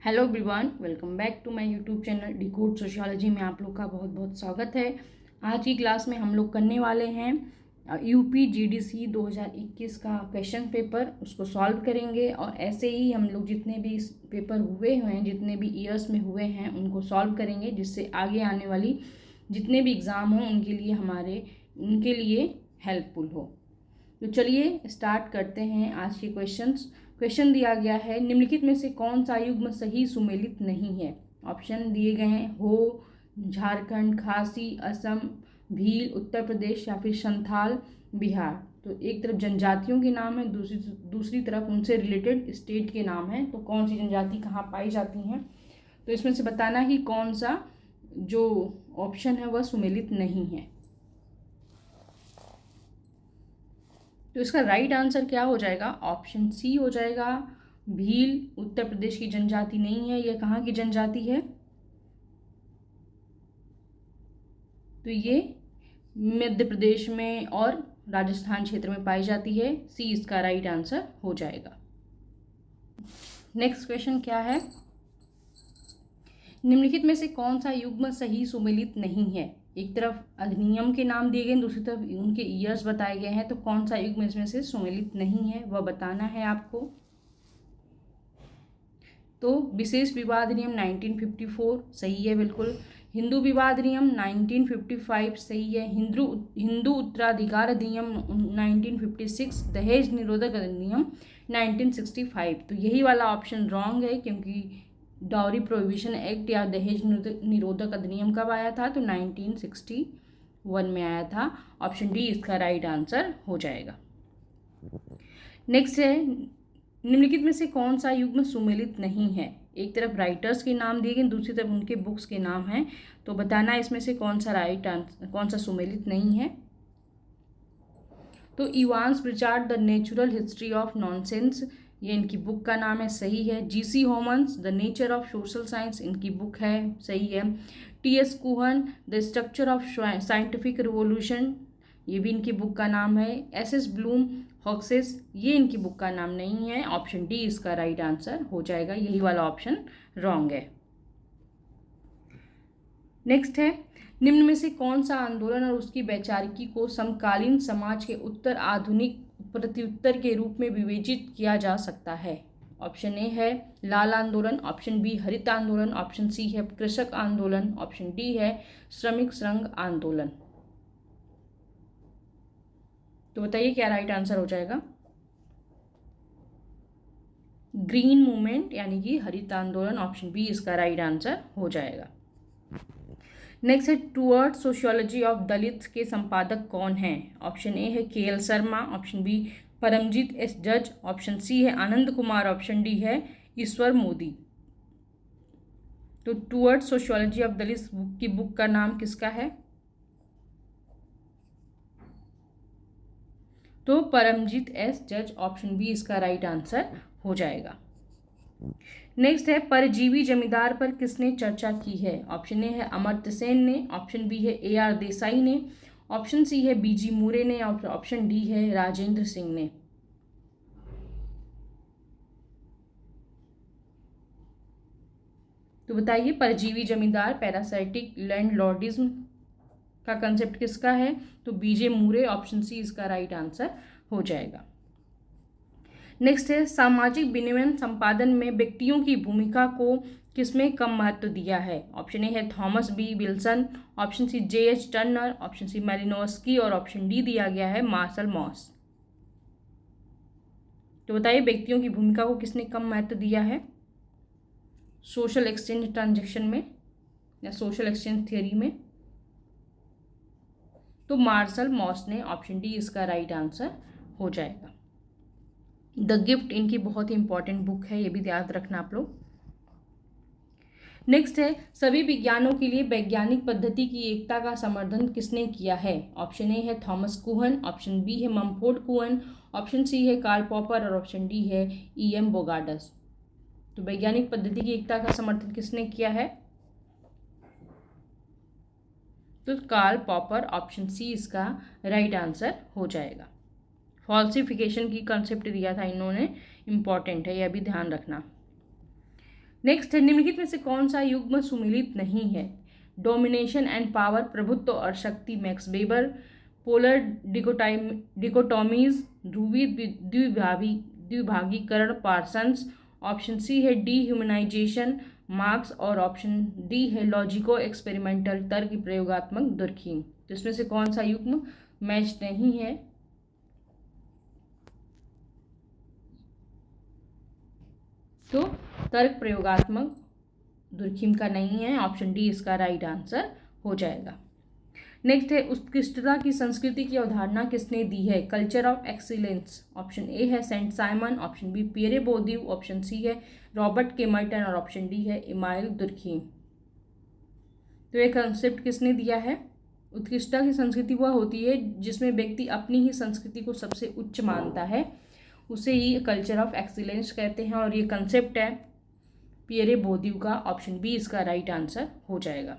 Hello everyone, welcome back to my YouTube channel Decode Sociology में आप लोग का बहुत बहुत स्वागत है। आज की क्लास में हम लोग करने वाले हैं यूपी जीडीसी 2021 का क्वेश्चन पेपर, उसको सॉल्व करेंगे। और ऐसे ही हम लोग जितने भी पेपर हुए हैं, जितने भी ईयर्स में हुए हैं, उनको सॉल्व करेंगे, जिससे आगे आने वाली जितने भी एग्ज़ाम हों उनके लिए हेल्पफुल हो। तो चलिए स्टार्ट करते हैं आज के क्वेश्चन दिया गया है, निम्नलिखित में से कौन सा युग्म सही सुमेलित नहीं है। ऑप्शन दिए गए हैं हो, झारखंड, खासी, असम, भील, उत्तर प्रदेश या फिर संथाल, बिहार। तो एक तरफ जनजातियों के नाम है, दूसरी तरफ उनसे रिलेटेड स्टेट के नाम हैं। तो कौन सी जनजाति कहाँ पाई जाती हैं, तो इसमें से बताना कि कौन सा जो ऑप्शन है वह सुमेलित नहीं है। तो इसका राइट आंसर क्या हो जाएगा? ऑप्शन सी हो जाएगा। भील उत्तर प्रदेश की जनजाति नहीं है। यह कहाँ की जनजाति है? तो ये मध्य प्रदेश में और राजस्थान क्षेत्र में पाई जाती है। सी इसका राइट आंसर हो जाएगा। नेक्स्ट क्वेश्चन क्या है? निम्नलिखित में से कौन सा युग्म सही सुमेलित नहीं है। एक तरफ अधिनियम के नाम दिए गए, दूसरी तरफ उनके ईयर्स बताए गए हैं। तो कौन सा युग्म इसमें से सुमेलित नहीं है वह बताना है आपको। तो विशेष विवाह अधिनियम 1954 सही है, बिल्कुल। हिंदू विवाह अधिनियम 1955 सही है। हिंदू उत्तराधिकार अधिनियम 1956, दहेज निरोधक अधिनियम 1965। तो यही वाला ऑप्शन रॉन्ग है, क्योंकि डाउरी प्रोहिबिशन एक्ट या दहेज निरोधक अधिनियम कब आया था? तो 1961 में आया था। ऑप्शन डी इसका राइट आंसर हो जाएगा। नेक्स्ट है, निम्नलिखित में से कौन सा युग्म सुमेलित नहीं है। एक तरफ राइटर्स के नाम दिए गए, दूसरी तरफ उनके बुक्स के नाम हैं। तो बताना इसमें से कौन सा सुमेलित नहीं है। तो Evans Pritchard the natural history of nonsense, ये इनकी बुक का नाम है, सही है। GC Homans the nature of social science, इनकी बुक है, सही है। TS Kuhn the structure of scientific revolution, ये भी इनकी बुक का नाम है। एसएस ब्लूम हॉक्सेस, ये इनकी बुक का नाम नहीं है। ऑप्शन डी इसका राइट आंसर हो जाएगा। यही वाला ऑप्शन रॉन्ग है। नेक्स्ट है, निम्न में से कौन सा आंदोलन और उसकी वैचारिकी को समकालीन समाज के उत्तर आधुनिक प्रत्युत्तर के रूप में विवेचित किया जा सकता है। ऑप्शन ए है लाल आंदोलन, ऑप्शन बी हरित आंदोलन, ऑप्शन सी है कृषक आंदोलन, ऑप्शन डी है श्रमिक संघ आंदोलन। तो बताइए क्या राइट आंसर हो जाएगा? ग्रीन मूवमेंट यानी कि हरित आंदोलन, ऑप्शन बी इसका राइट आंसर हो जाएगा। नेक्स्ट है, टूवर्ड्स सोशियोलॉजी ऑफ दलित के संपादक कौन हैं? ऑप्शन ए है KL Sharma, option B Paramjit S जज, ऑप्शन सी है आनंद कुमार, ऑप्शन डी है ईश्वर मोदी। तो टूवर्ड्स सोशियोलॉजी ऑफ दलित की बुक का नाम किसका है? तो परमजीत एस जज, ऑप्शन बी इसका राइट आंसर हो जाएगा। नेक्स्ट है, परजीवी जमींदार पर किसने चर्चा की है? ऑप्शन ए है अमर्त्य सेन ने, ऑप्शन बी है AR देसाई ने, ऑप्शन सी है BG मूरे ने, और ऑप्शन डी है राजेंद्र सिंह ने। तो बताइए परजीवी जमींदार, पैरासाइटिक लैंडलॉर्डिज्म का कंसेप्ट किसका है? तो BJ मूरे, ऑप्शन सी इसका राइट आंसर हो जाएगा। नेक्स्ट है, सामाजिक विनियमन संपादन में व्यक्तियों की भूमिका को किसमें कम महत्व दिया है? ऑप्शन ए है Thomas B Wilson, option C JH Turner, option C Malinowski, और ऑप्शन डी दिया गया है मार्शल मॉस। तो बताइए व्यक्तियों की भूमिका को किसने कम महत्व दिया है सोशल एक्सचेंज ट्रांजेक्शन में या सोशल एक्सचेंज थियोरी में? तो मार्शल मॉस ने, ऑप्शन डी इसका राइट आंसर हो जाएगा। द गिफ्ट इनकी बहुत ही इंपॉर्टेंट बुक है, ये भी याद रखना आप लोग। नेक्स्ट है, सभी विज्ञानों के लिए वैज्ञानिक पद्धति की एकता का समर्थन किसने किया है? ऑप्शन ए है थॉमस कुहन, ऑप्शन बी है मम्फोर्ड कुहन, ऑप्शन सी है कार्ल पॉपर, और ऑप्शन डी है EM बोगार्डस। तो वैज्ञानिक पद्धति की एकता का समर्थन किसने किया है? तो कार्ल पॉपर, ऑप्शन सी इसका राइट आंसर हो जाएगा। फॉल्सिफिकेशन की कॉन्सेप्ट दिया था इन्होंने, इंपॉर्टेंट है, यह भी ध्यान रखना। नेक्स्ट है, निम्नलिखित में से कौन सा युग्म सुमेलित नहीं है? डोमिनेशन एंड पावर, प्रभुत्व और शक्ति, मैक्स वेबर। पोलर डिकोटॉमीज, ध्रुवीय द्विभागीकरण, पार्सन्स। ऑप्शन सी है डीह्यूमनाइजेशन, मार्क्स। और ऑप्शन डी है लॉजिको एक्सपेरिमेंटल, तर्क प्रयोगात्मक, दुर्खीम। तो इसमें से कौन सा युग्म मैच नहीं है? तो तर्क प्रयोगात्मक दुर्खीम का नहीं है, ऑप्शन डी इसका राइट आंसर हो जाएगा। नेक्स्ट है, उत्कृष्टता की संस्कृति की अवधारणा किसने दी है? Culture of excellence. Option A है Saint Simon, option B Pierre Bourdieu, option C है रॉबर्ट केमर्टन और ऑप्शन डी है इमाइल दुर्खीम। तो ये कंसेप्ट किसने दिया है? उत्कृष्टता की संस्कृति वह होती है जिसमें व्यक्ति अपनी ही संस्कृति को सबसे उच्च मानता है, उसे ही कल्चर ऑफ एक्सीलेंस कहते हैं। और ये कंसेप्ट है पियरे बोर्दियू का, ऑप्शन बी इसका राइट आंसर हो जाएगा।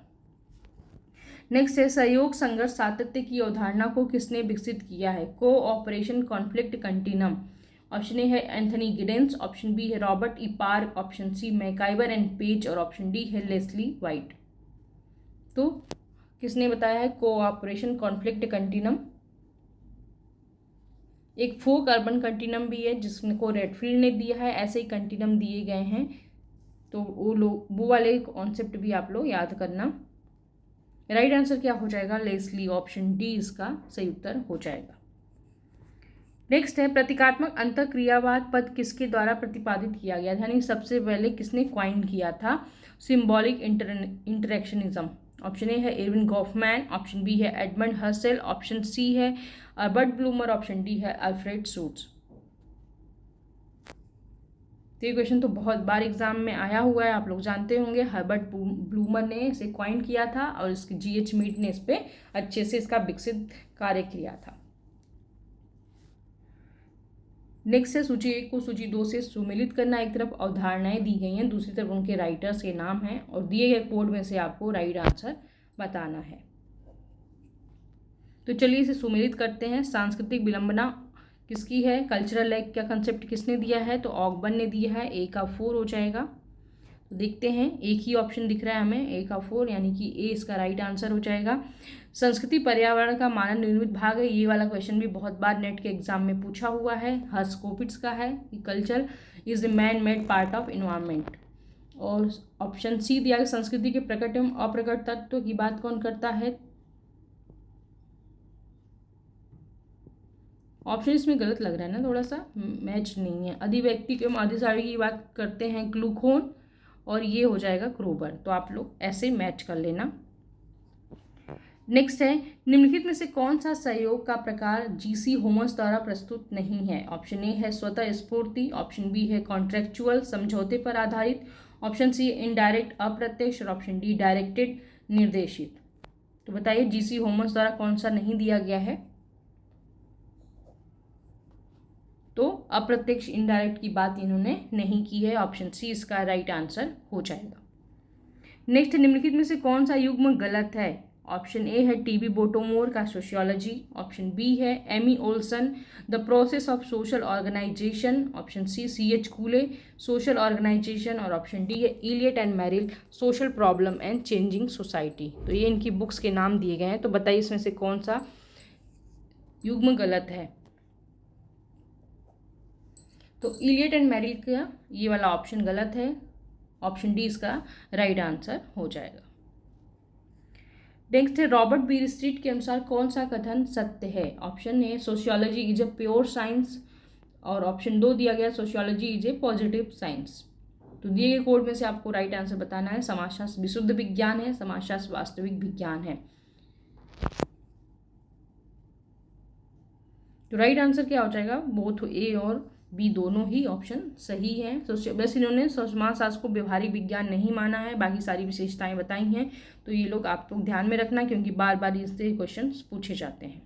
नेक्स्ट है, सहयोग संघर्ष सातत्य की अवधारणा को किसने विकसित किया है? Cooperation conflict continuum. Option A है एंथनी गिडेंस, ऑप्शन बी है Robert E Park, option C MacIver and Page और ऑप्शन डी है लेस्ली वाइट। तो किसने बताया है कोऑपरेशन कॉन्फ्लिक्ट कंटिन्यूम? एक फोक अर्बन कंटिन्यूम भी है जिसको रेडफील्ड ने दिया है, ऐसे ही कंटिन्यूम दिए गए हैं। तो वो वाले कॉन्सेप्ट भी आप लोग याद करना। राइट आंसर क्या हो जाएगा? लेस्ली, ऑप्शन डी इसका सही उत्तर हो जाएगा। नेक्स्ट है, प्रतीकात्मक अंतःक्रियावाद पद किसके द्वारा प्रतिपादित किया गया था? यानी सबसे पहले किसने क्वाइन किया था सिंबॉलिक इंटरेक्शनिज्म? ऑप्शन ए है एरविन गॉफमैन, ऑप्शन बी है एडमंड हर्सेल, ऑप्शन सी है अल्बर्ट ब्लूमर, ऑप्शन डी है अल्फ्रेड सूट्स। तो ये क्वेश्चन तो बहुत बार एग्जाम में आया हुआ है, आप लोग जानते होंगे। हर्बर्ट ब्लूमर ने इसे क्वाइन किया था और इसकी जीएच मीड ने इस पर अच्छे से इसका विकसित कार्य किया था। नेक्स्ट है, सूची 1 को सूची 2 से सुमेलित करना। एक तरफ अवधारणाएं दी गई हैं, दूसरी तरफ उनके राइटर्स के नाम हैं और दिए गए कोड में से आपको राइट आंसर बताना है। तो चलिए इसे सुमेलित करते हैं। सांस्कृतिक विलंबना किसकी है? कल्चरल लैग का कंसेप्ट किसने दिया है? तो ऑगबर्न ने दिया है। ए का 4 हो जाएगा। तो देखते हैं, एक ही ऑप्शन दिख रहा है हमें, ए का 4, यानी कि ए इसका राइट आंसर हो जाएगा। संस्कृति पर्यावरण का मानव निर्मित भाग है। ये वाला क्वेश्चन भी बहुत बार नेट के एग्जाम में पूछा हुआ है। हर्स्कोविट्ज का है कि culture is the man made part of environment. और ऑप्शन सी दिया है, संस्कृति के प्रकट एवं अप्रकट तत्व की बात कौन करता है? ऑप्शन इसमें गलत लग रहा है ना, थोड़ा सा मैच नहीं है। अधिव्यक्ति एवं अधिसारी की बात करते हैं क्लूखोन, और ये हो जाएगा क्रोबर। तो आप लोग ऐसे मैच कर लेना। नेक्स्ट है, निम्नलिखित में से कौन सा सहयोग का प्रकार जीसी होमस द्वारा प्रस्तुत नहीं है? ऑप्शन ए है स्वतः स्फूर्ति, ऑप्शन बी है कॉन्ट्रेक्चुअल समझौते पर आधारित, ऑप्शन सी इनडायरेक्ट अप्रत्यक्ष और ऑप्शन डी डायरेक्टेड निर्देशित। तो बताइए जीसी होमस द्वारा कौन सा नहीं दिया गया है? तो अप्रत्यक्ष इनडायरेक्ट की बात इन्होंने नहीं की है, ऑप्शन सी इसका राइट आंसर हो जाएगा। नेक्स्ट, निम्नलिखित में से कौन सा युग्म गलत है? ऑप्शन ए है टीबी बोटोमोर का सोशियोलॉजी, ऑप्शन बी है ME Olsen the process of social organization, option C H Cooley social organization और ऑप्शन डी है Elliott and Merrill social problem and changing society. तो ये इनकी बुक्स के नाम दिए गए हैं। तो बताइए इसमें से कौन सा युग्म गलत है? तो इलियट एंड मैरिल का ये वाला ऑप्शन गलत है, ऑप्शन डी इसका राइट आंसर हो जाएगा। नेक्स्ट है, रॉबर्ट बी स्ट्रीट के अनुसार कौन सा कथन सत्य है? Option A sociology is a pure science और ऑप्शन 2 दिया गया sociology is a positive science. तो दिए गए कोड में से आपको राइट आंसर बताना है। समाजशास्त्र विशुद्ध विज्ञान है, समाजशास्त्र वास्तविक विज्ञान है। तो राइट आंसर क्या हो जाएगा? बोथ ए और बी दोनों ही ऑप्शन सही है। बस इन्होंने समाजशास्त्र को व्यवहारिक विज्ञान नहीं माना है, बाकी सारी विशेषताएं बताई हैं। तो ये लोग आप लोग ध्यान में रखना, क्योंकि बार बार इससे क्वेश्चन पूछे जाते हैं।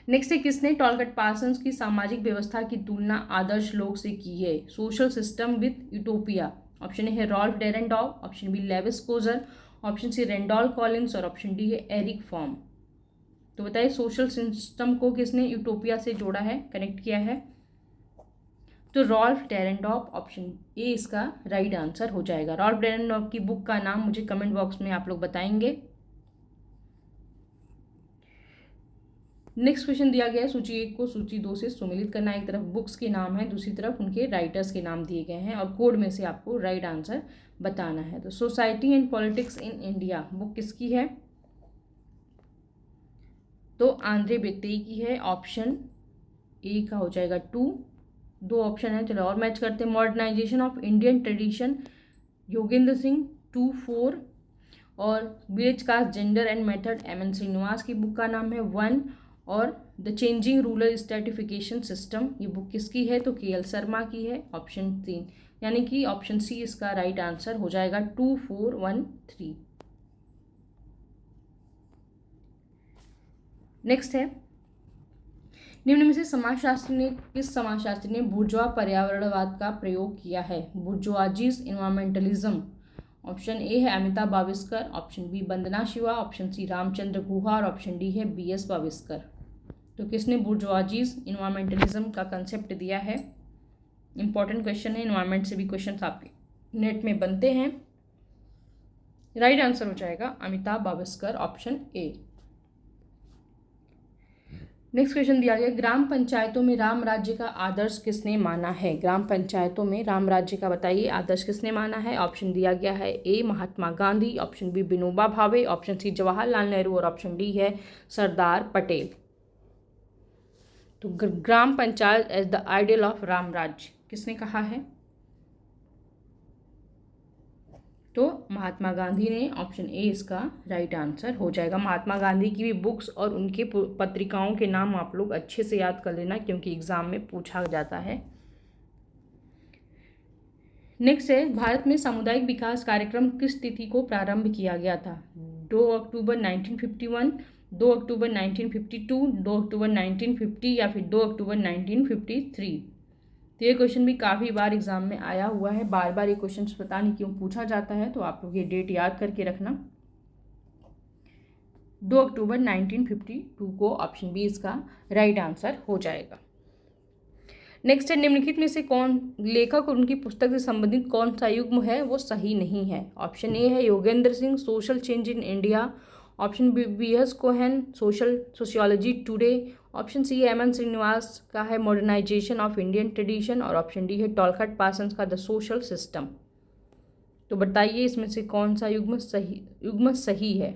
नेक्स्ट है, किसने टॉलकट पार्सन्स की सामाजिक व्यवस्था की तुलना आदर्श लोक से की है? Social system with utopia. Option A है Ralf Dahrendorf, option B Lewis Coser, option C Randolph Collins और ऑप्शन डी है एरिक फॉर्म। तो बताइए सोशल सिस्टम को किसने यूटोपिया से जोड़ा है, कनेक्ट किया है? तो रॉल्फ डेरेनडॉर्फ, ऑप्शन ए इसका राइट आंसर हो जाएगा। रॉल्फ डेरेनडॉर्फ की बुक का नाम मुझे कमेंट बॉक्स में आप लोग बताएंगे। नेक्स्ट क्वेश्चन दिया गया है, सूची 1 को सूची 2 से सुमेलित करना। एक तरफ बुक्स के नाम है, दूसरी तरफ उनके राइटर्स के नाम दिए गए हैं और कोड में से आपको राइट आंसर बताना है। तो society and politics in India book किसकी है? तो आंद्रे बेत्तेई की है। ऑप्शन ए का हो जाएगा 2। 2 ऑप्शन है, चलो और मैच करते हैं। Modernisation of Indian tradition, Yogendra Singh, 2, 4। और village caste gender and method, M N. Srinivas की बुक का नाम है 1। और the changing rural stratification system, ये बुक किसकी है? तो के.एल. शर्मा की है। ऑप्शन 3, यानी कि ऑप्शन सी इसका राइट आंसर हो जाएगा। 2, 4, 1, 3। नेक्स्ट है, निम्न में से किस समाजशास्त्री ने बुर्जुआ पर्यावरणवाद का प्रयोग किया है? बुर्जुआजीज इन्वायरमेंटलिज्म। ऑप्शन ए है अमिताभ बाविस्कर, ऑप्शन बी वंदना शिवा, ऑप्शन सी रामचंद्र गुहा और ऑप्शन डी है बी.एस. बाविस्कर। तो किसने बुर्जुआजीज इन्वायरमेंटलिज्म का कंसेप्ट दिया है? इंपॉर्टेंट क्वेश्चन है, इन्वायरमेंट से भी क्वेश्चन आपके नेट में बनते हैं। राइट आंसर हो जाएगा Amitabh Baviskar, option A. Next question दिया गया, ग्राम पंचायतों में राम राज्य का आदर्श किसने माना है? ग्राम पंचायतों में राम राज्य का बताइए आदर्श किसने माना है? ऑप्शन दिया गया है ए Mahatma Gandhi, option B Vinoba Bhave, option C Jawaharlal Nehru और ऑप्शन डी है सरदार पटेल। तो gram panchayat as the ideal of Ram Rajya किसने कहा है? तो महात्मा गांधी ने। ऑप्शन ए इसका राइट आंसर हो जाएगा। महात्मा गांधी की भी बुक्स और उनके पत्रिकाओं के नाम आप लोग अच्छे से याद कर लेना, क्योंकि एग्जाम में पूछा जाता है। नेक्स्ट है, भारत में सामुदायिक विकास कार्यक्रम किस तिथि को प्रारंभ किया गया था? 2 अक्टूबर 1951, 2 अक्टूबर 1952, 2 अक्टूबर 1950 या फिर 2 अक्टूबर 1953। तो ये क्वेश्चन भी काफ़ी बार एग्जाम में आया हुआ है, बार बार ये क्वेश्चन पता नहीं क्यों पूछा जाता है, तो आप लोग ये डेट याद करके रखना। 2 अक्टूबर 1952 को ऑप्शन बी इसका राइट आंसर हो जाएगा। नेक्स्ट है, निम्नलिखित में से कौन लेखक और उनकी पुस्तक से संबंधित कौन सा युग्म है वो सही नहीं है? ऑप्शन ए है Yogendra Singh, social change in India, option B B S. Cohen, sociology today, option C M N. Srinivas का है मॉडर्नाइजेशन ऑफ इंडियन ट्रेडिशन और ऑप्शन डी है टॉलकट पार्सन्स का द सोशल सिस्टम। तो बताइए इसमें से कौन सा युग्म सही है?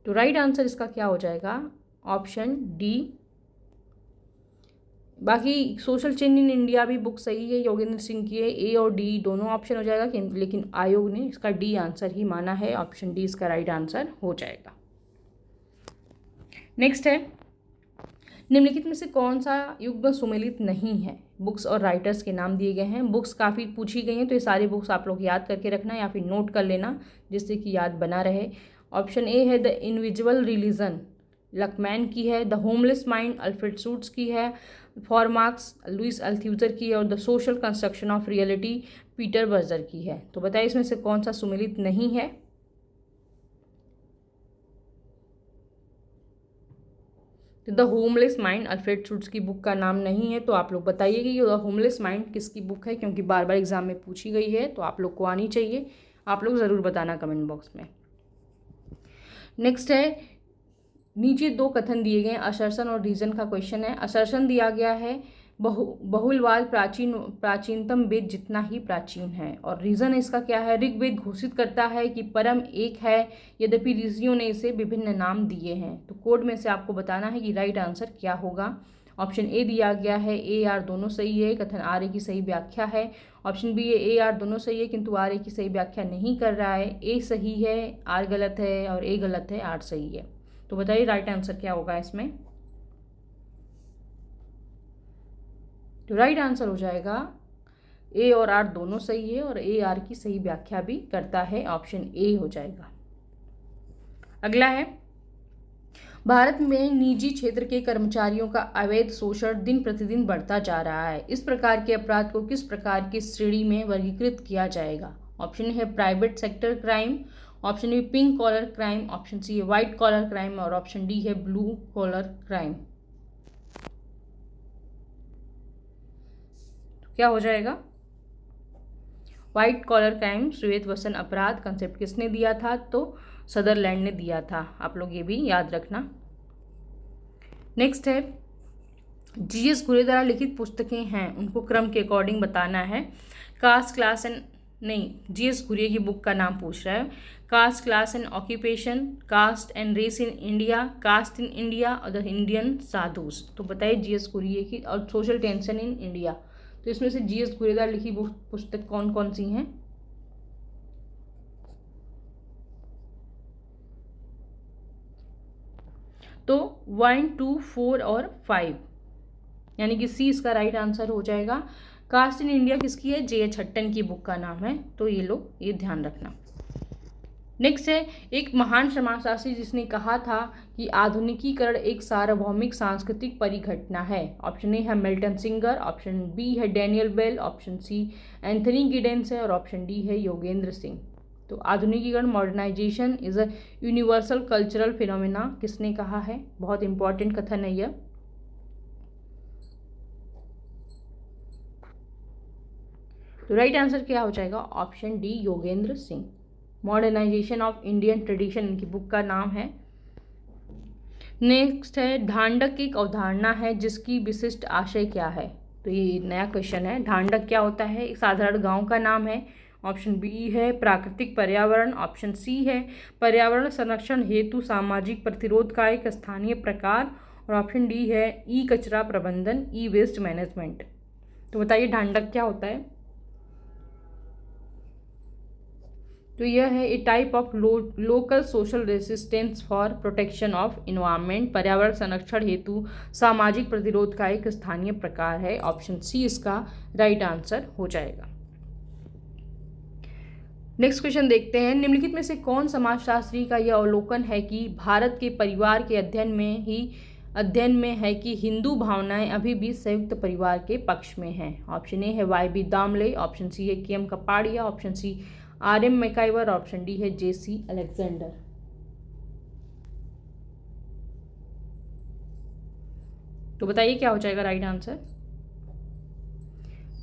तो राइट आंसर इसका क्या हो जाएगा? Option D. बाकी सोशल चेंज इन इंडिया भी बुक सही है, योगेंद्र सिंह की है। ए और डी दोनों ऑप्शन हो जाएगा, लेकिन आयोग ने इसका डी आंसर ही माना है। ऑप्शन डी इसका राइट आंसर हो जाएगा। नेक्स्ट है, निम्नलिखित में से कौन सा युग्म सुमेलित नहीं है? बुक्स और राइटर्स के नाम दिए गए हैं। बुक्स काफ़ी पूछी गई हैं, तो ये सारी बुक्स आप लोग याद करके रखना या फिर नोट कर लेना, जिससे कि याद बना रहे। ऑप्शन ए है द इनविजिबल रिलीजन, लकमैन की है। The homeless mind, Alfred shoots की है। फॉर मार्क्स, लुइस अल्थ्यूजर की है। और the social construction of reality, Peter Berger की है। तो बताइए इसमें से कौन सा सुमेलित नहीं है? तो the homeless mind Alfred shoots की बुक का नाम नहीं है। तो आप लोग बताइए कि द होमलेस माइंड किसकी बुक है, क्योंकि बार बार एग्जाम में पूछी गई है, तो आप लोग को आनी चाहिए। आप लोग ज़रूर बताना कमेंट बॉक्स में। नेक्स्ट है, नीचे 2 कथन दिए गए हैं, असर्शन और रीजन का क्वेश्चन है। असर्शन दिया गया है बहुलवाद प्राचीनतम वेद जितना ही प्राचीन है। और रीजन इसका क्या है? ऋग्वेद घोषित करता है कि परम एक है, यद्यपि ऋषियों ने इसे विभिन्न नाम दिए हैं। तो कोड में से आपको बताना है कि राइट आंसर क्या होगा। ऑप्शन ए दिया गया है ए आर दोनों सही है, कथन आर ए की सही व्याख्या है। ऑप्शन बी है ए आर दोनों सही है किंतु आर ए की सही व्याख्या नहीं कर रहा है। ए सही है, आर गलत है, और ए गलत है, आर सही है। तो बताइए राइट आंसर क्या होगा इसमें? तो राइट आंसर हो जाएगा ए और आर दोनों सही है, और ए आर की सही व्याख्या भी करता है। ऑप्शन ए हो जाएगा। अगला है, भारत में निजी क्षेत्र के कर्मचारियों का अवैध शोषण दिन प्रतिदिन बढ़ता जा रहा है। इस प्रकार के अपराध को किस प्रकार की श्रेणी में वर्गीकृत किया जाएगा? ऑप्शन है private sector crime, option B pink collar crime, option C है व्हाइट कॉलर क्राइम और ऑप्शन डी है ब्लू कॉलर क्राइम। क्या हो जाएगा? व्हाइट कॉलर क्राइम श्वेत वसन अपराध कंसेप्ट किसने दिया था? तो सदरलैंड ने दिया था। आप लोग ये भी याद रखना। नेक्स्ट है जीएस घुरे द्वारा लिखित पुस्तकें हैं, उनको क्रम के अकॉर्डिंग बताना है। कास्ट क्लास एंड नहीं, जीएस घुरे की बुक का नाम पूछ रहा है। Caste class and occupation, caste and race in India, caste in India और द इंडियन साधुस। तो बताइए जीएस घुरे की, और सोशल टेंशन इन इंडिया। तो इसमें से जीएस घुरे द्वारा लिखी पुस्तक कौन कौन सी हैं? तो 1, 2, 4 और 5, यानी कि सी इसका राइट आंसर हो जाएगा। कास्ट इन इंडिया किसकी है? जे.एच. हट्टन की बुक का नाम है। तो ये लोग ये ध्यान रखना। नेक्स्ट है एक महान समाजशास्त्री जिसने कहा था कि आधुनिकीकरण एक सार्वभौमिक सांस्कृतिक परिघटना है। ऑप्शन ए है मिल्टन सिंगर, ऑप्शन बी है Daniel Bell, option C Anthony Giddens है और ऑप्शन डी है योगेंद्र सिंह। तो आधुनिकीकरण modernisation is a universal cultural phenomena किसने कहा है? बहुत इंपॉर्टेंट कथन है यह। तो राइट आंसर क्या हो जाएगा? Option D Yogendra Singh. Modernisation of Indian tradition इनकी बुक का नाम है। नेक्स्ट है ढांढक एक अवधारणा है जिसकी विशिष्ट आशय क्या है? तो ये नया क्वेश्चन है। ढांढक क्या होता है? एक साधारण गांव का नाम है। ऑप्शन बी है प्राकृतिक पर्यावरण, ऑप्शन सी है पर्यावरण संरक्षण हेतु सामाजिक प्रतिरोध का एक स्थानीय प्रकार और ऑप्शन डी है ई कचरा प्रबंधन, ई वेस्ट मैनेजमेंट। तो बताइए ढांढक क्या होता है? तो यह है a type of local social resistance for protection of environment, पर्यावरण संरक्षण हेतु सामाजिक प्रतिरोध का एक स्थानीय प्रकार है। ऑप्शन सी इसका राइट आंसर हो जाएगा। नेक्स्ट क्वेश्चन देखते हैं। निम्नलिखित में से कौन समाजशास्त्री का यह अवलोकन है कि भारत के परिवार के अध्ययन में है कि हिंदू भावनाएं अभी भी संयुक्त परिवार के पक्ष में हैं? ऑप्शन ए है Y B Damle, option C है K M Kapadia, option C R M MacIver, option D है जेसी अलेक्जेंडर। तो बताइए क्या हो जाएगा right answer?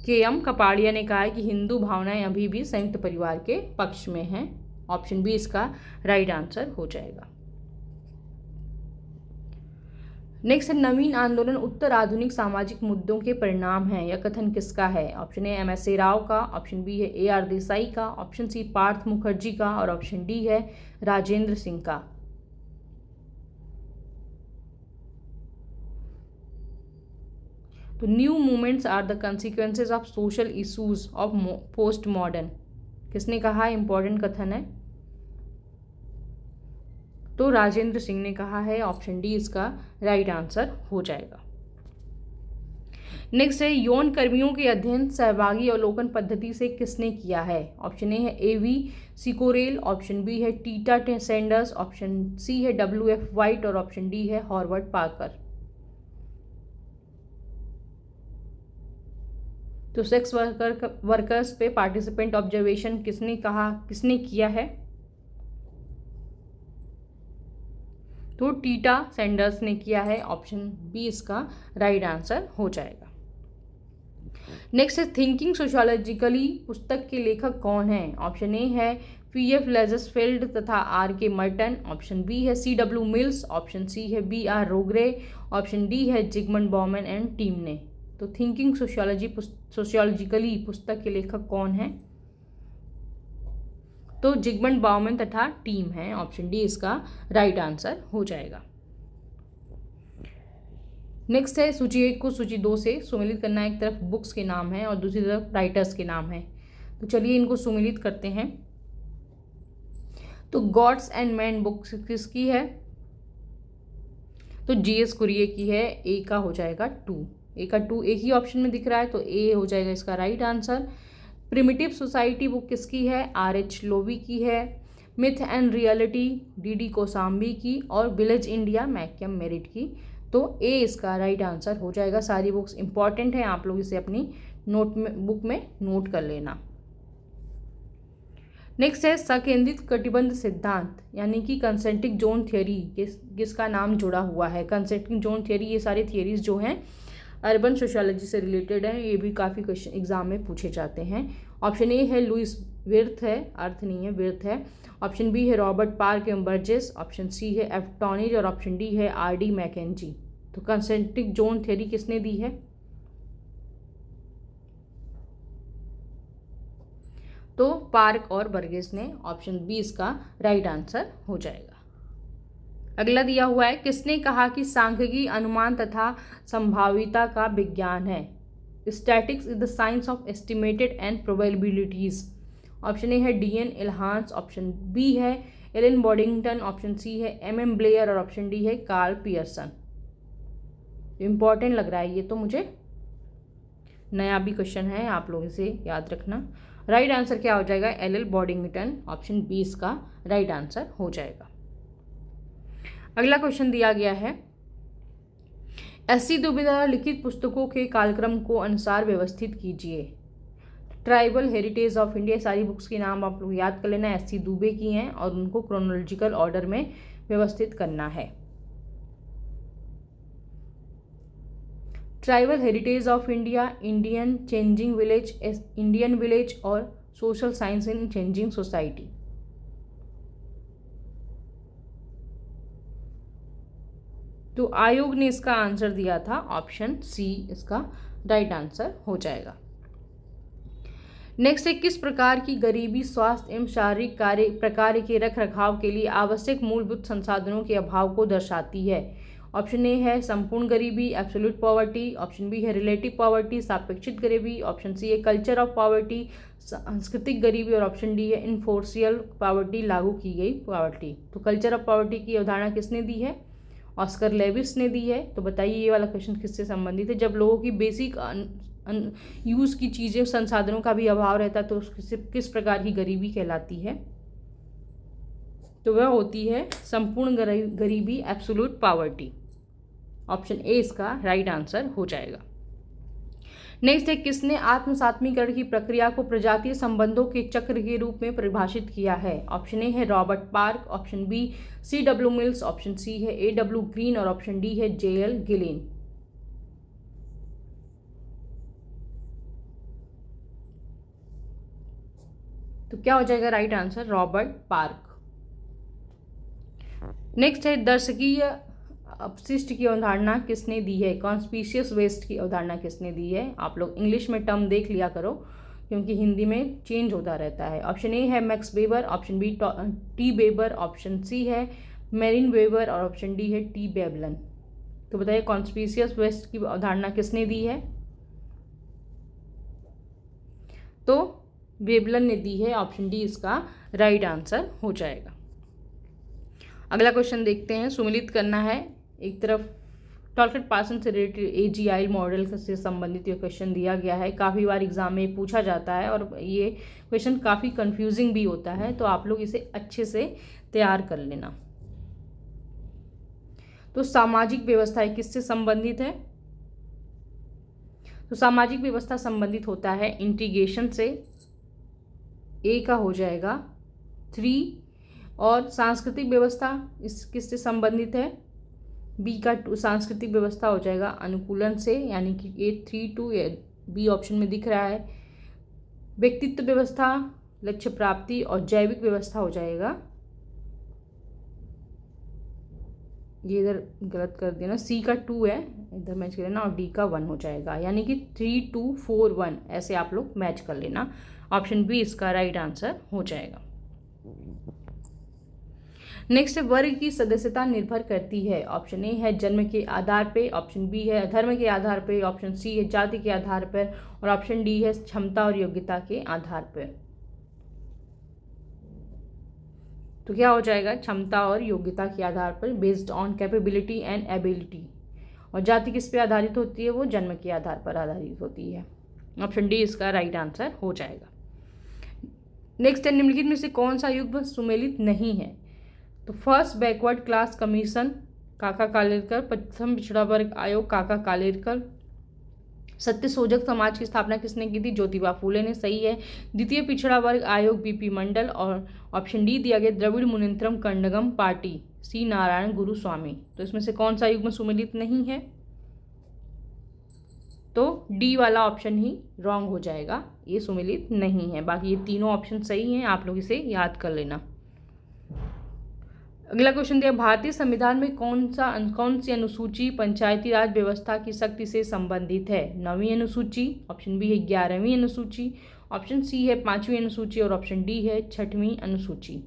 K M Kapadia ने कहा है कि हिंदू भावनाएं अभी भी संयुक्त परिवार के पक्ष में हैं। ऑप्शन बी इसका राइट आंसर हो जाएगा। नेक्स्ट है नवीन आंदोलन उत्तर आधुनिक सामाजिक मुद्दों के परिणाम हैं, यह कथन किसका है? ऑप्शन ए एम.एस. राव का, ऑप्शन बी है ए.आर. देसाई का, ऑप्शन सी पार्थ मुखर्जी का और ऑप्शन डी है राजेंद्र सिंह का। तो new movements are the consequences of social issues of post modern किसने कहा? इंपॉर्टेंट कथन है। तो राजेंद्र सिंह ने कहा है। ऑप्शन डी इसका राइट आंसर हो जाएगा। नेक्स्ट है यौन कर्मियों के अध्ययन सहभागी अवलोकन पद्धति से किसने किया है? ऑप्शन ए है एवी सिकोरेल, ऑप्शन बी है टीटा सैंडर्स, ऑप्शन सी है WF वाइट और ऑप्शन डी है हॉवर्ड पार्कर। तो सेक्स वर्कर्स पे पार्टिसिपेंट ऑब्जर्वेशन किसने किया है? तो टीटा सैंडर्स ने किया है। ऑप्शन बी इसका राइट आंसर हो जाएगा। नेक्स्ट है थिंकिंग सोशियोलॉजिकली पुस्तक के लेखक कौन हैं? ऑप्शन ए है P.F. लेजर्सफील्ड तथा R.K. मर्टन, ऑप्शन बी है C.W. मिल्स, ऑप्शन सी है B.R. रोगरे, ऑप्शन डी है जिगमंड बॉमन एंड टीम ने। तो थिंकिंग सोशियोलॉजिकली पुस्तक के लेखक कौन हैं? तो जिगमंड बाउमन तथा टीम है। ऑप्शन डी इसका राइट आंसर हो जाएगा। नेक्स्ट है सूची 1 को सूची 2 से सुमेलित करना। एक तरफ बुक्स के नाम है और दूसरी तरफ राइटर्स के नाम है। तो चलिए इनको सुमेलित करते हैं। तो गॉड्स एंड मैन बुक किसकी है? तो जीएस कुरिए की है। ए का हो जाएगा 2। ए का 2 एक ही ऑप्शन में दिख रहा है तो ए हो जाएगा इसका right answer. Primitive society book किसकी है? R.H. लोवी की है। Myth and reality D.D. Kosambi की और विलेज इंडिया मैकम मेरिट की। तो ए इसका राइट आंसर हो जाएगा। सारी बुक्स इंपॉर्टेंट हैं, आप लोग इसे अपनी बुक में नोट कर लेना। नेक्स्ट है सकेंद्रित कटिबंध सिद्धांत यानी कि कंसेंट्रिक जोन थ्योरी, किसका नाम जुड़ा हुआ है। कंसेंट्रिक जोन थ्योरी, ये सारे थियरीज जो हैं अर्बन सोशियोलॉजी से रिलेटेड है, ये भी काफ़ी क्वेश्चन एग्जाम में पूछे जाते हैं। ऑप्शन ए है लुइस विर्थ है, अर्थ नहीं है विर्थ है। ऑप्शन बी है Robert Park and Burgess. Option C है एफ टॉनिज और ऑप्शन डी है आर डी मैकेंजी। तो कंसेंट्रिक जोन थ्योरी किसने दी है? तो पार्क और बर्गेस ने। ऑप्शन बी इसका राइट आंसर हो जाएगा। अगला दिया हुआ है, किसने कहा कि सांख्यिकी अनुमान तथा संभाविता का विज्ञान है? Statics is the science of estimated and probabilities. Option A है डीएन इल्हांस। ऑप्शन बी है एलन बॉडिंगटन। ऑप्शन सी है एम ब्लेयर और ऑप्शन डी है कार्ल पियर्सन। इंपॉर्टेंट लग रहा है ये तो मुझे, नया भी क्वेश्चन है, आप लोग इसे याद रखना। राइट आंसर क्या हो जाएगा? एल बॉडिंगटन। ऑप्शन बी इसका राइट आंसर हो जाएगा। अगला क्वेश्चन दिया गया है, एस.सी. दुबे द्वारा लिखित पुस्तकों के कालक्रम को अनुसार व्यवस्थित कीजिए। ट्राइबल हेरिटेज ऑफ इंडिया, सारी बुक्स के नाम आप लोग याद कर लेना, एस.सी. दुबे की हैं और उनको क्रोनोलॉजिकल ऑर्डर में व्यवस्थित करना है। Tribal heritage of India, Indian changing village, Indian village और social science in changing society. तो आयोग ने इसका आंसर दिया था ऑप्शन सी इसका राइट आंसर हो जाएगा। नेक्स्ट है, किस प्रकार की गरीबी स्वास्थ्य एवं शारीरिक प्रकार के रख रखाव के लिए आवश्यक मूलभूत संसाधनों के अभाव को दर्शाती है? ऑप्शन ए है संपूर्ण गरीबी, एब्सोल्यूट पॉवर्टी। ऑप्शन बी है रिलेटिव पॉवर्टी, सापेक्षिक गरीबी। ऑप्शन सी है कल्चर ऑफ पॉवर्टी, सांस्कृतिक गरीबी। और ऑप्शन डी है इन्फोर्सियल पॉवर्टी, लागू की गई पॉवर्टी। तो कल्चर ऑफ पॉवर्टी की अवधारणा किसने दी है? ऑस्कर लेविस ने दी है। तो बताइए ये वाला क्वेश्चन किससे संबंधित है? जब लोगों की बेसिक यूज़ की चीज़ें, संसाधनों का भी अभाव रहता है तो किस प्रकार की गरीबी कहलाती है? तो वह होती है संपूर्ण गरीबी, एब्सोल्यूट पॉवर्टी। ऑप्शन ए इसका राइट आंसर हो जाएगा। नेक्स्ट है, किसने आत्मसात्मीकरण की प्रक्रिया को प्रजातीय संबंधों के चक्र के रूप में परिभाषित किया है? ऑप्शन ए है Robert Park. Option B C.W. Mills. Option C है A.W. ग्रीन और ऑप्शन डी है J.L. गिलेन। तो क्या हो जाएगा right answer? Robert park. Next है, दर्शकीय अपशिष्ट की अवधारणा किसने दी है? कॉन्स्पीशियस वेस्ट की अवधारणा किसने दी है? आप लोग इंग्लिश में टर्म देख लिया करो क्योंकि हिंदी में चेंज होता रहता है। ऑप्शन ए है Max Weber. Option B T Weber. Option C है मेरिन वेबर और ऑप्शन डी है टी वेबलन। तो बताइए कॉन्स्पीशियस वेस्ट की अवधारणा किसने दी है? तो वेबलन ने दी है। ऑप्शन डी इसका राइट आंसर हो जाएगा। अगला क्वेश्चन देखते हैं, सुमिलित करना है। एक तरफ टॉलकिट पार्सन से रिलेटेड AGI मॉडल से संबंधित ये क्वेश्चन दिया गया है, काफ़ी बार एग्जाम में पूछा जाता है और ये क्वेश्चन काफ़ी कंफ्यूजिंग भी होता है, तो आप लोग इसे अच्छे से तैयार कर लेना। तो सामाजिक व्यवस्था किससे संबंधित है? तो सामाजिक व्यवस्था संबंधित होता है इंटीग्रेशन से, ए का हो जाएगा 3। और सांस्कृतिक व्यवस्था इस किससे संबंधित है? बी का सांस्कृतिक व्यवस्था हो जाएगा अनुकूलन से, यानी कि 832 बी ऑप्शन में दिख रहा है। व्यक्तित्व व्यवस्था, लक्ष्य प्राप्ति और जैविक व्यवस्था हो जाएगा, ये इधर गलत कर देना, सी का 2 है इधर मैच कर लेना और डी का 1 हो जाएगा, यानी कि 3, 2, 4, 1 ऐसे आप लोग मैच कर लेना। ऑप्शन बी इसका राइट आंसर हो जाएगा। नेक्स्ट वर्ग की सदस्यता निर्भर करती है। ऑप्शन ए है जन्म के आधार पे। ऑप्शन बी है धर्म के आधार पे। ऑप्शन सी है जाति के आधार पर और ऑप्शन डी है क्षमता और योग्यता के आधार पर। तो क्या हो जाएगा? क्षमता और योग्यता के आधार पर, based on capability and ability. और जाति किस पे आधारित होती है? वो जन्म के आधार पर आधारित होती है। ऑप्शन डी इसका राइट आंसर हो जाएगा। नेक्स्ट है, निम्नलिखित में से कौन सा युग्म सुमेलित नहीं है? तो फर्स्ट बैकवर्ड क्लास कमीशन काका कालेलकर, प्रथम पिछड़ा वर्ग आयोग काका कालेलकर, सत्यशोधक समाज की स्थापना किसने की थी? ज्योतिबा फूले ने, सही है। द्वितीय पिछड़ा वर्ग आयोग बीपी मंडल, और ऑप्शन डी दिया गया द्रविड़ मुनेत्रम कण्डगम पार्टी, सी नारायण गुरु स्वामी। तो इसमें से कौन सा युग्म सुमेलित नहीं है? तो डी वाला ऑप्शन ही रॉन्ग हो जाएगा, ये सुमेलित नहीं है। बाकी ये तीनों ऑप्शन सही हैं, आप लोग इसे याद कर लेना। अगला क्वेश्चन दिया, भारतीय संविधान में कौन सी अनुसूची पंचायती राज व्यवस्था की शक्ति से संबंधित है? 9वीं अनुसूची, ऑप्शन बी है 11वीं अनुसूची, ऑप्शन सी है 5वीं अनुसूची, और ऑप्शन डी है 6वीं अनुसूची।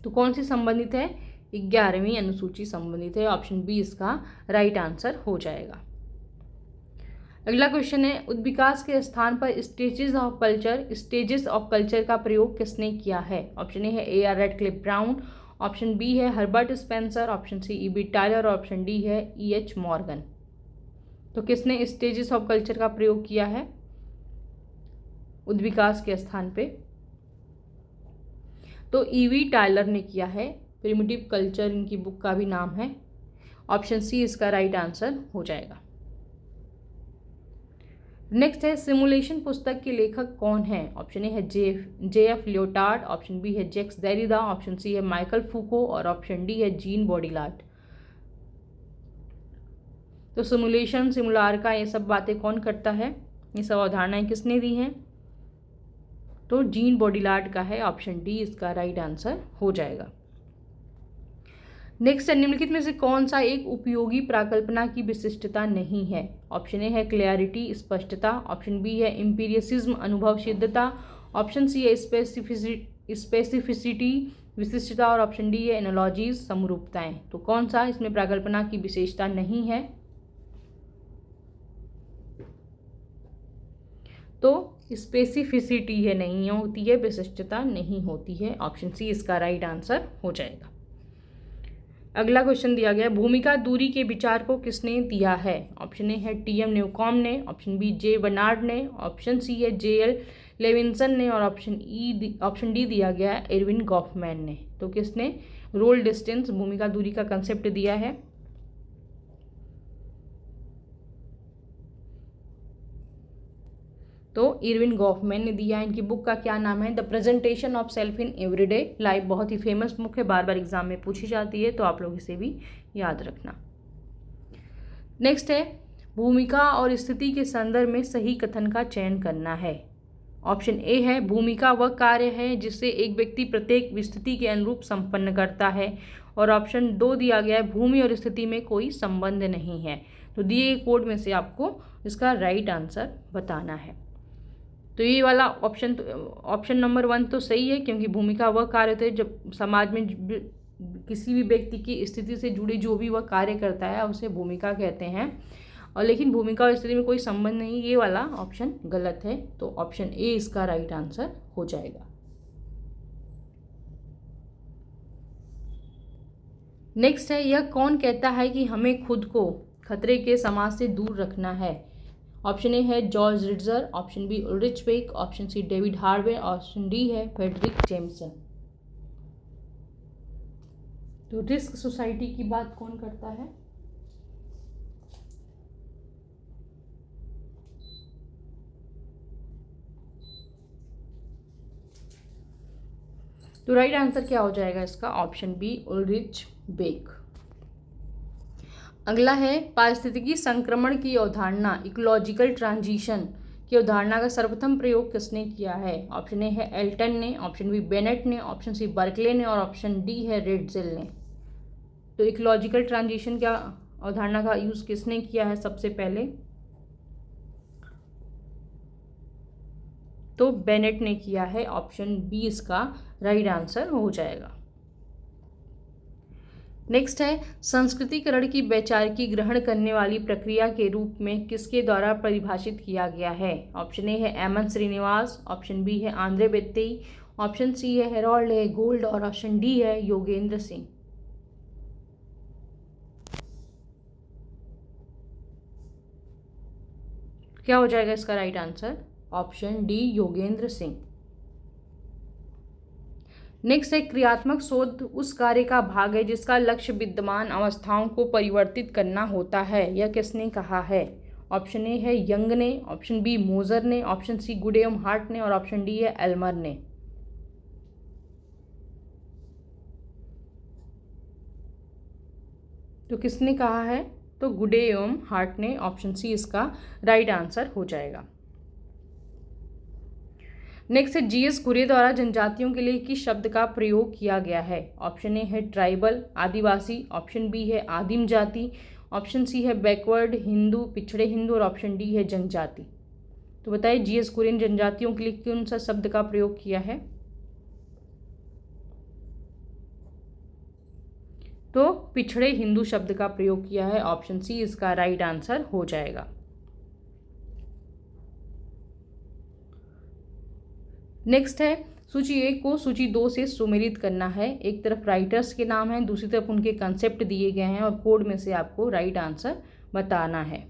तो कौन सी संबंधित है? 11वीं अनुसूची संबंधित है, ऑप्शन बी इसका राइट आंसर हो जाएगा। अगला क्वेश्चन है, उद्विकास के स्थान पर स्टेजेस ऑफ कल्चर का प्रयोग किसने किया है? ऑप्शन ए है A.R. Radcliffe Brown, option B है Herbert Spencer, option C E.B. Tylor, और ऑप्शन डी है E.H. मॉर्गन। तो किसने स्टेजेस ऑफ कल्चर का प्रयोग किया है उद्विकास के स्थान पे? तो E.V. टायलर ने किया है। प्रिमिटिव कल्चर इनकी बुक का भी नाम है। ऑप्शन सी इसका राइट आंसर हो जाएगा। नेक्स्ट है, सिमुलेशन पुस्तक के लेखक कौन है? ऑप्शन ए है J.F. लियोटार्ड, ऑप्शन बी है जैक्स देरिडा, ऑप्शन सी है माइकल फूको, और ऑप्शन डी है जीन बॉडिलार्ड। तो सिमुलेशन, सिमुलार ये सब बातें कौन करता है? ये सब अवधारणाएं किसने दी हैं? तो जीन बॉडिलार्ड का है, ऑप्शन डी इसका राइट आंसर हो जाएगा। नेक्स्ट है, निम्नलिखित में से कौन सा एक उपयोगी प्राकल्पना की विशिष्टता नहीं है? ऑप्शन ए है क्लैरिटी स्पष्टता, ऑप्शन बी है एम्पीरियसिज्म अनुभव सिद्धता, ऑप्शन सी है स्पेसिफिसिटी विशिष्टता, और ऑप्शन डी है एनालॉजीज समरूपताएं। तो कौन सा इसमें प्राकल्पना की विशेषता नहीं है? तो स्पेसिफिसिटी है, नहीं होती है, विशिष्टता नहीं होती है, ऑप्शन सी इसका राइट आंसर हो जाएगा। अगला क्वेश्चन दिया गया, भूमिका दूरी के विचार को किसने दिया है? ऑप्शन ए है T.M. न्यूकॉम ने, ऑप्शन बी J. बर्नार्ड ने, ऑप्शन सी है J.L. लेविंसन ने, और ऑप्शन डी दिया गया है एरविन गॉफमैन ने। तो किसने रोल डिस्टेंस भूमिका दूरी का कंसेप्ट दिया है? तो इरविन गॉफमैन ने दिया है। इनकी बुक का क्या नाम है? The presentation of self in everyday life. बहुत ही फेमस बुक है, बार बार एग्जाम में पूछी जाती है, तो आप लोग इसे भी याद रखना। नेक्स्ट है, भूमिका और स्थिति के संदर्भ में सही कथन का चयन करना है। ऑप्शन ए है, भूमिका वह कार्य है जिससे एक व्यक्ति प्रत्येक स्थिति के अनुरूप संपन्न करता है, और ऑप्शन 2 दिया गया है, भूमि और स्थिति में कोई संबंध नहीं है। तो दिए गए कोड में से आपको इसका राइट आंसर बताना है। तो ये वाला ऑप्शन नंबर 1 तो सही है, क्योंकि भूमिका वह कार्य होता है जब समाज में किसी भी व्यक्ति की स्थिति से जुड़े जो भी वह कार्य करता है उसे भूमिका कहते हैं, और लेकिन भूमिका और स्थिति में कोई संबंध नहीं, ये वाला ऑप्शन गलत है। तो ऑप्शन ए इसका राइट आंसर हो जाएगा। नेक्स्ट है, यह कौन कहता है कि हमें खुद को खतरे के समाज से दूर रखना है? ऑप्शन ए है George Ritzer, option B Ulrich Beck, option C David Harvey, option D है फ्रेडरिक जेम्सन। तो रिस्क सोसाइटी की बात कौन करता है? तो राइट आंसर क्या हो जाएगा इसका? Option B Ulrich Beck. अगला है, पारिस्थितिकी संक्रमण की अवधारणा इकोलॉजिकल ट्रांजिशन की अवधारणा का सर्वप्रथम प्रयोग किसने किया है? ऑप्शन ए है एल्टन ने, ऑप्शन बी बेनेट ने, ऑप्शन सी बर्कले ने, और ऑप्शन डी है रेडजेल ने। तो इकोलॉजिकल ट्रांजिशन क्या अवधारणा का यूज किसने किया है सबसे पहले? तो बेनेट ने किया है, ऑप्शन बी इसका राइट आंसर हो जाएगा। नेक्स्ट है, संस्कृतिकरण की वैचारिकी ग्रहण करने वाली प्रक्रिया के रूप में किसके द्वारा परिभाषित किया गया है? ऑप्शन ए है एमन श्रीनिवास, ऑप्शन बी है आंद्रे बेत्तेई, ऑप्शन सी है हेरोल्ड है गोल्ड, और ऑप्शन डी है योगेंद्र सिंह। क्या हो जाएगा इसका right answer? Option D Yogendra Singh. Next है क्रियात्मक शोध उस कार्य का भाग है जिसका लक्ष्य विद्यमान अवस्थाओं को परिवर्तित करना होता है। यह किसने कहा है? ऑप्शन ए है यंग ने, ऑप्शन बी मोजर ने, ऑप्शन सी गुड एवं हार्ट ने और ऑप्शन डी है एल्मर ने। तो किसने कहा है? तो गुडे एवं हार्ट ने। ऑप्शन सी इसका राइट आंसर हो जाएगा। नेक्स्ट है जीएस कुरे द्वारा जनजातियों के लिए किस शब्द का प्रयोग किया गया है? ऑप्शन ए है ट्राइबल आदिवासी, ऑप्शन बी है आदिम जाति, ऑप्शन सी है बैकवर्ड हिंदू पिछड़े हिंदू और ऑप्शन डी है जनजाति। तो बताइए जीएस कुरे ने जनजातियों के लिए कौन सा शब्द का प्रयोग किया है? तो पिछड़े हिंदू शब्द का प्रयोग किया है। ऑप्शन सी इसका राइट आंसर हो जाएगा। नेक्स्ट है सूची 1 को सूची 2 से सुमेलित करना है। एक तरफ राइटर्स के नाम हैं, दूसरी तरफ उनके कंसेप्ट दिए गए हैं और कोड में से आपको राइट आंसर बताना है।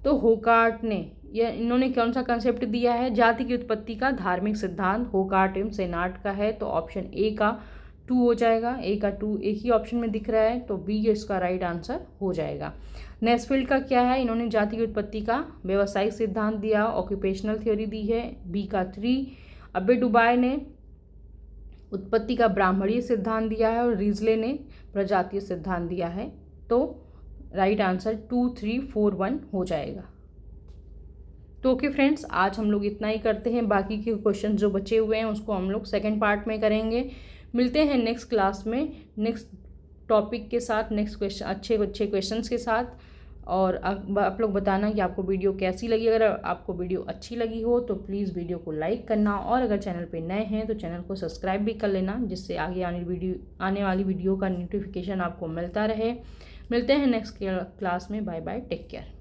तो होकार्ट ने इन्होंने कौन सा कंसेप्ट दिया है? जाति की उत्पत्ति का धार्मिक सिद्धांत होकार्ट एवं सेनाट का है। तो ऑप्शन ए का 2 हो जाएगा। ए का 2 एक ही ऑप्शन में दिख रहा है, तो बी इसका राइट आंसर हो जाएगा। नेस्फील्ड का क्या है? इन्होंने जाति की उत्पत्ति का व्यवसायिक सिद्धांत दिया, ऑक्यूपेशनल थ्योरी दी है, बी का 3। अबे डुबाय ने उत्पत्ति का ब्राह्मणीय सिद्धांत दिया है और रीजले ने प्रजातीय सिद्धांत दिया है। तो राइट आंसर 2, 3, 4, 1 हो जाएगा। तो ओके फ्रेंड्स, आज हम लोग इतना ही करते हैं। बाकी के क्वेश्चन जो बचे हुए हैं उसको हम लोग सेकेंड पार्ट में करेंगे। मिलते हैं नेक्स्ट क्लास में नेक्स्ट टॉपिक के साथ, नेक्स्ट क्वेश्चन अच्छे क्वेश्चंस के साथ। और आप लोग बताना कि आपको वीडियो कैसी लगी। अगर आपको वीडियो अच्छी लगी हो तो प्लीज़ वीडियो को लाइक करना और अगर चैनल पे नए हैं तो चैनल को सब्सक्राइब भी कर लेना, जिससे आगे आने वाली वीडियो का नोटिफिकेशन आपको मिलता रहे। मिलते हैं नेक्स्ट क्लास में। Bye bye, take care.